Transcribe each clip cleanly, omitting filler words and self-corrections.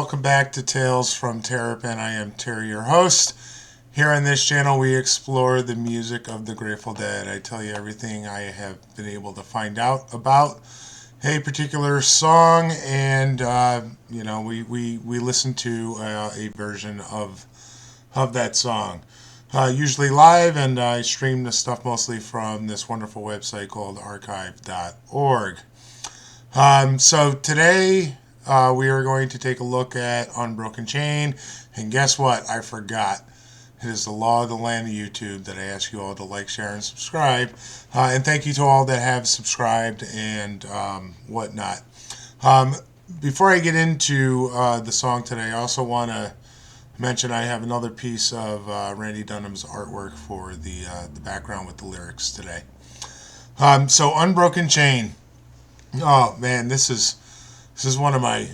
welcome back to Tales from Terrapin. I am Terry, your host. Here on this channel, we explore the music of the Grateful Dead. I tell you everything I have been able to find out about a particular song, and we listen to a version of that song. Usually live, and I stream the stuff mostly from this wonderful website called archive.org. So today we are going to take a look at Unbroken Chain, and guess what? I forgot. It is the law of the land of YouTube that I ask you all to like, share, and subscribe. And thank you to all that have subscribed and whatnot. Before I get into the song today, I also want to mention I have another piece of Randy Dunham's artwork for the background with the lyrics today. So Unbroken Chain. Oh man, this is one of my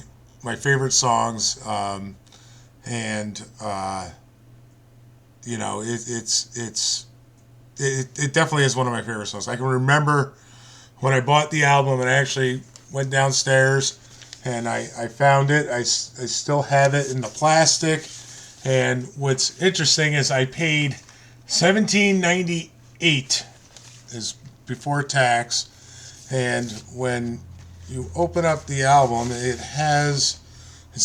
favorite songs, and it definitely is one of my favorite songs. I can remember when I bought the album and I actually went downstairs and I found it. I still have it in the plastic, and what's interesting is I paid $17.98 is before tax, and when you open up the album, it's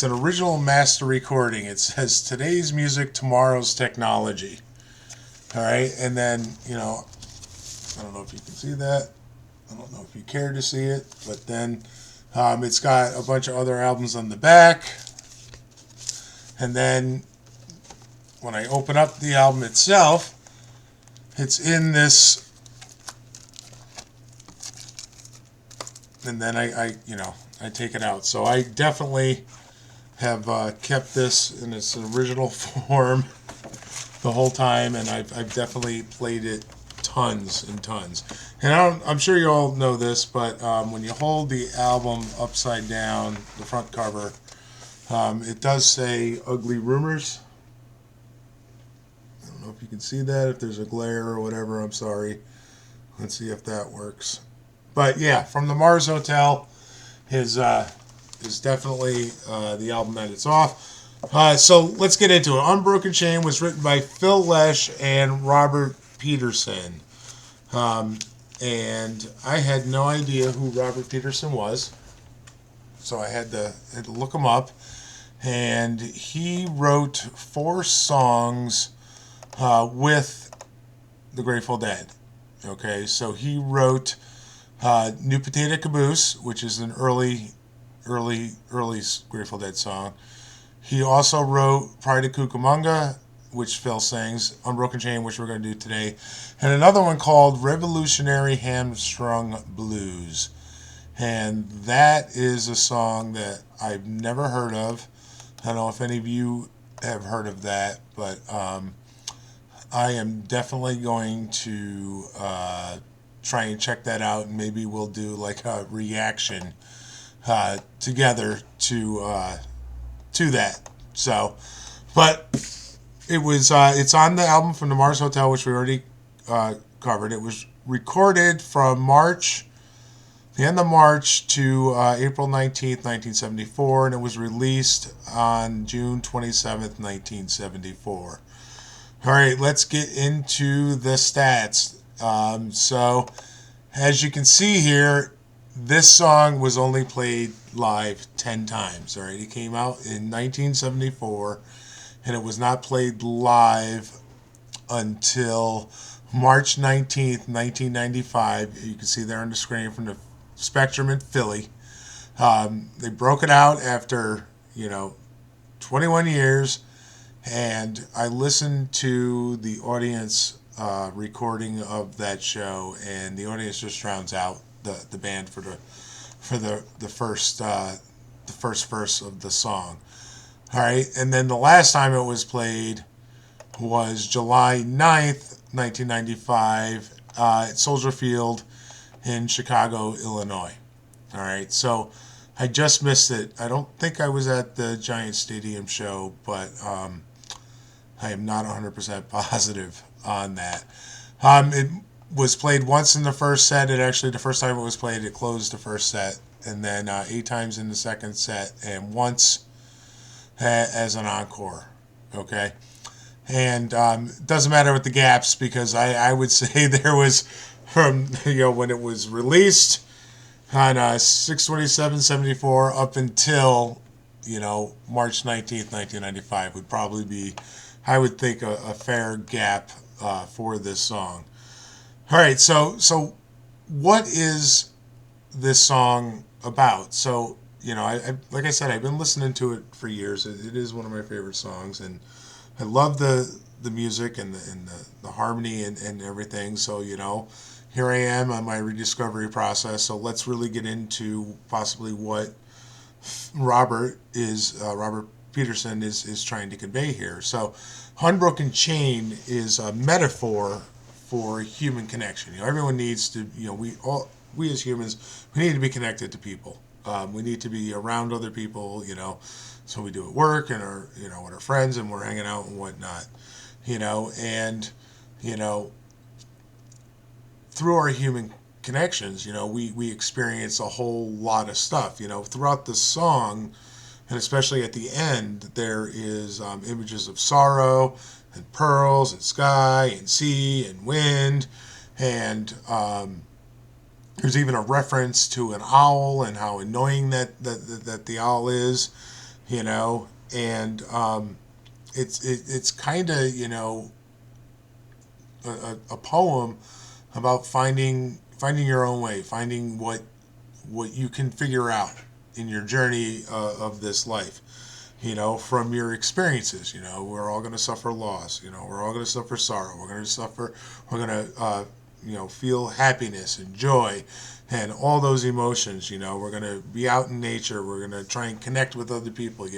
an original master recording. It says today's music, tomorrow's technology. All right, and then I don't know if you can see that. I don't know if you care to see it, but then it's got a bunch of other albums on the back, and then when I open up the album itself, it's in this. And then I take it out. So I definitely have kept this in its original form the whole time, and I've definitely played it tons and tons. And I'm sure you all know this, but when you hold the album upside down, the front cover, it does say "Ugly Rumors." I don't know if you can see that. If there's a glare or whatever, I'm sorry. Let's see if that works. But yeah, From the Mars Hotel is definitely the album that it's off. So let's get into it. Unbroken Chain was written by Phil Lesh and Robert Peterson. And I had no idea who Robert Peterson was, so I had to look him up. And he wrote 4 songs with the Grateful Dead. Okay, so he wrote New Potato Caboose, which is an early Grateful Dead song. He also wrote Pride of Cucamonga, which Phil sings, Unbroken Chain, which we're going to do today, and another one called Revolutionary Hamstrung Blues. And that is a song that I've never heard of. I don't know if any of you have heard of that, but I am definitely going to try and check that out, and maybe we'll do like a reaction together to that. So, but it was it's on the album From the Mars Hotel, which we already covered. It was recorded from the end of March to April 19th, 1974, and it was released on June 27th, 1974. All right, let's get into the stats. So, as you can see here, this song was only played live 10 times. All right, it came out in 1974, and it was not played live until March 19th, 1995. You can see there on the screen from the Spectrum in Philly. They broke it out after 21 years, and I listened to the audience recording of that show, and the audience just drowns out the band for the first verse of the song. All right, and then the last time it was played was July 9th, 1995 at Soldier Field in Chicago, Illinois. All right, so I just missed it. I don't think I was at the Giant Stadium show, but I am not 100% positive on that. It was played once in the first set. The first time it was played, it closed the first set, and then 8 times in the second set, and once as an encore. Okay, and it doesn't matter with the gaps because I would say there was from when it was released on 6/27/74 up until March 19th, 1995 would probably be, I would think, a fair gap for this song. All right, so what is this song about? So I like I said, I've been listening to it for years. It is one of my favorite songs, and I love the music and the harmony and everything. So here I am on my rediscovery process. So let's really get into possibly what Robert Peterson is trying to convey here. So, Unbroken Chain is a metaphor for human connection. Everyone needs to. We as humans, we need to be connected to people. We need to be around other people. So we do at work and our with our friends, and we're hanging out and whatnot. And through our human connections, we experience a whole lot of stuff. Throughout the song, and especially at the end, there is images of sorrow and pearls and sky and sea and wind, and there's even a reference to an owl and how annoying that the owl is, and it's kind of a poem about finding your own way, finding what you can figure out in your journey of this life, from your experiences. We're all going to suffer loss. We're all going to suffer sorrow. We're going to feel happiness and joy and all those emotions. We're going to be out in nature. We're going to try and connect with other people.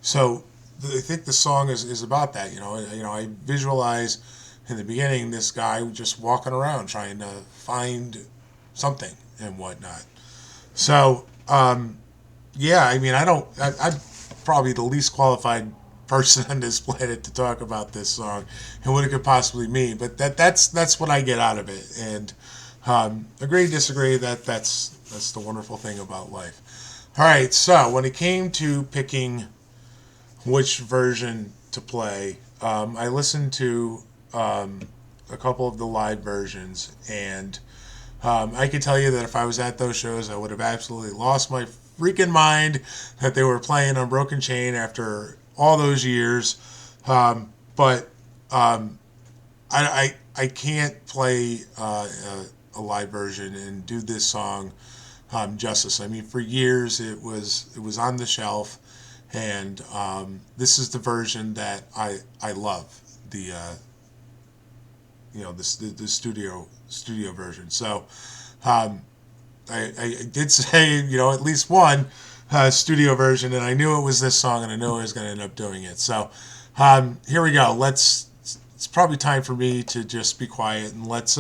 So I think the song is about that. I visualize in the beginning this guy just walking around trying to find something and whatnot. So I'm probably the least qualified person on this planet to talk about this song and what it could possibly mean, but that's what I get out of it. And agree, disagree, that's the wonderful thing about life. All right, so when it came to picking which version to play, I listened to a couple of the live versions, and I can tell you that if I was at those shows, I would have absolutely lost my freaking mind that they were playing Unbroken Chain after all those years. But I can't play a live version and do this song justice. I mean, for years it was on the shelf, and this is the version that I love. The studio version. So I did say at least one studio version, and I knew it was this song, and I knew I was going to end up doing it. So here we go. It's probably time for me to just be quiet, and let's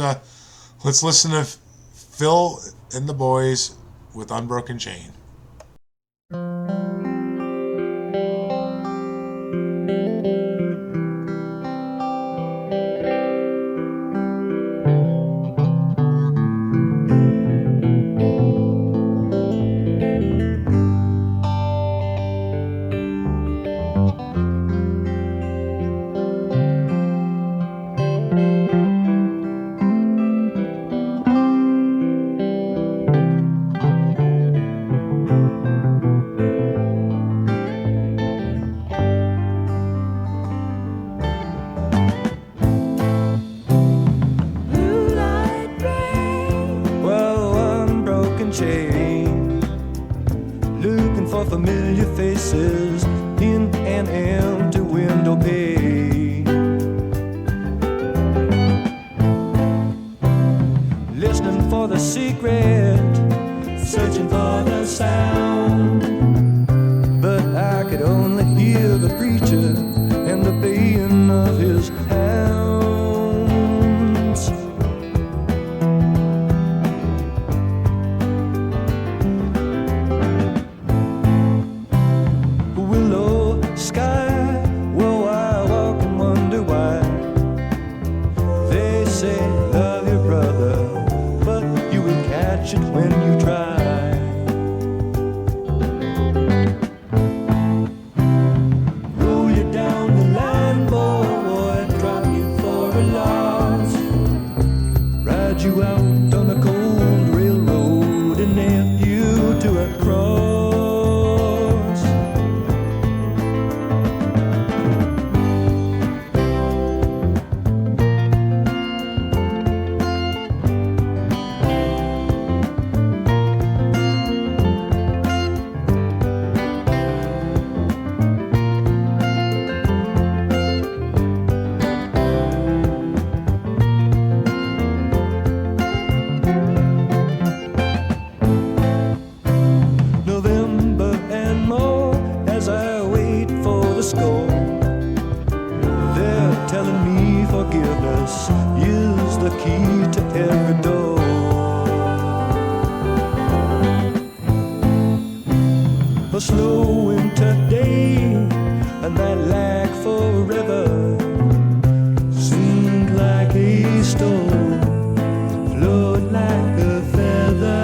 listen to Phil and the Boys with Unbroken Chain. Chain, looking for familiar faces in an empty window pane, listening for the secret, searching for the sound, but I could only hear the preacher and the baying of his hounds. Catch it with you to a cross. November and more as I wait for the score. They're telling me forgiveness is the key to every door. A slow winter day and that lag forever seemed like a storm, float like a feather.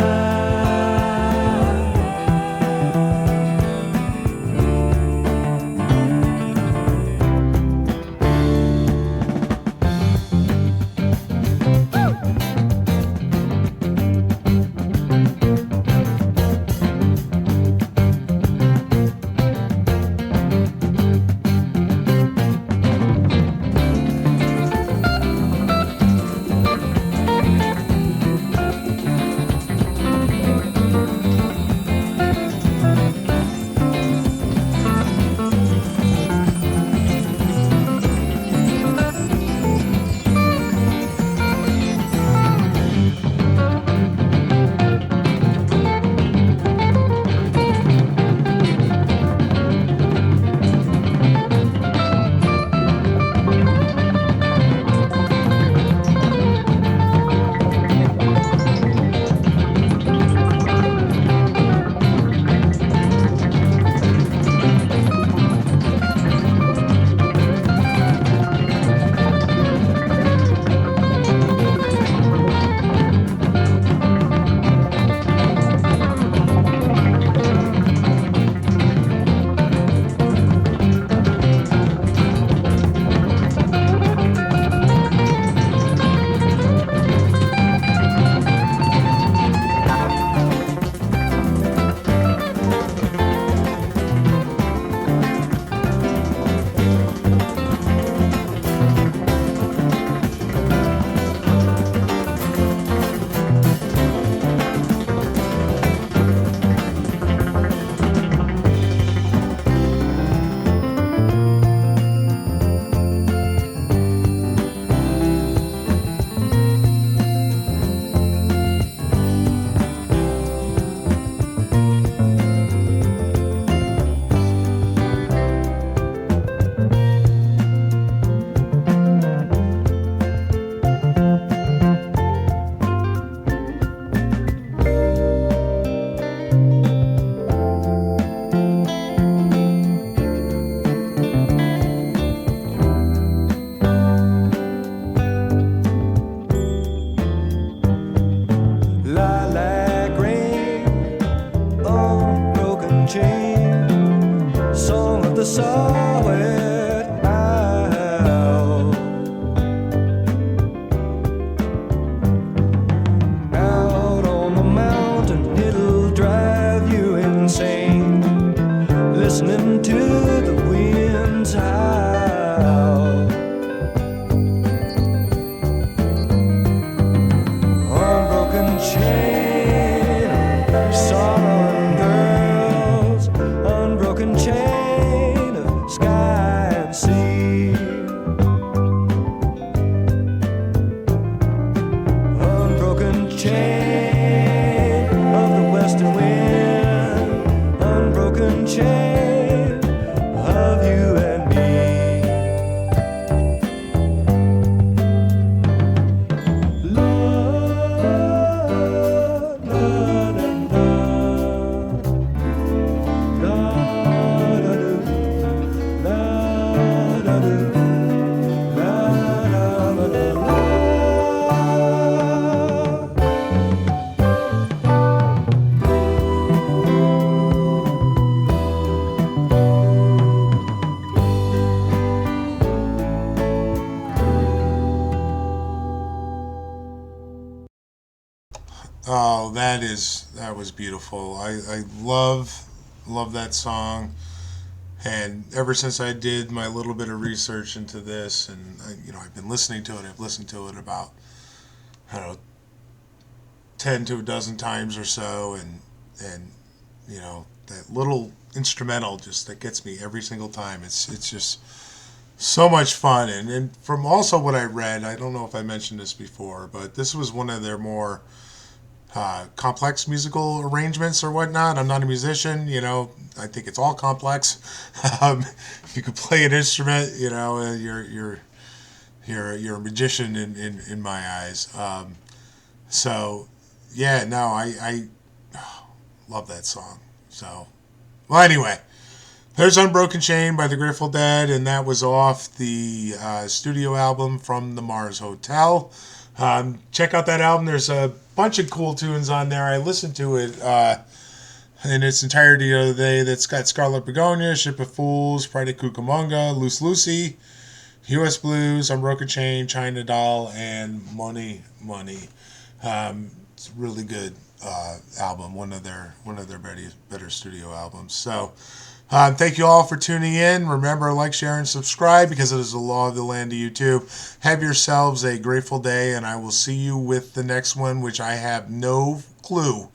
Lilac rain, unbroken chain, song of the solid owl. Out on the mountain, it'll drive you insane, listening to the winds howl. Unbroken chain of sorrow and girls, unbroken chain of sky and sea, unbroken chain of the western wind, unbroken chain of you and me. La, la, la, la. that was beautiful. I love that song. And ever since I did my little bit of research into this, and I've been listening to it. I've listened to it about, I don't know, 10 to a dozen times or so, and that little instrumental just that gets me every single time. It's just so much fun. And from also what I read, I don't know if I mentioned this before, but this was one of their more complex musical arrangements or whatnot. I'm not a musician, I think it's all complex. If you could play an instrument, you're a magician in my eyes. So yeah, no, I love that song. So, well, anyway, there's Unbroken Chain by the Grateful Dead, and that was off the studio album From the Mars Hotel. Check out that album. There's a bunch of cool tunes on there. I listened to it in its entirety the other day. That's got Scarlet Begonia, Ship of Fools, Pride of Cucamonga, Loose Lucy, U.S. Blues, Unbroken Chain, China Doll, and Money Money. It's a really good album. One of their better studio albums. So. Thank you all for tuning in. Remember, like, share, and subscribe because it is the law of the land of YouTube. Have yourselves a grateful day, and I will see you with the next one, which I have no clue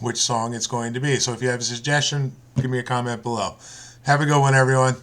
which song it's going to be. So if you have a suggestion, give me a comment below. Have a good one, everyone.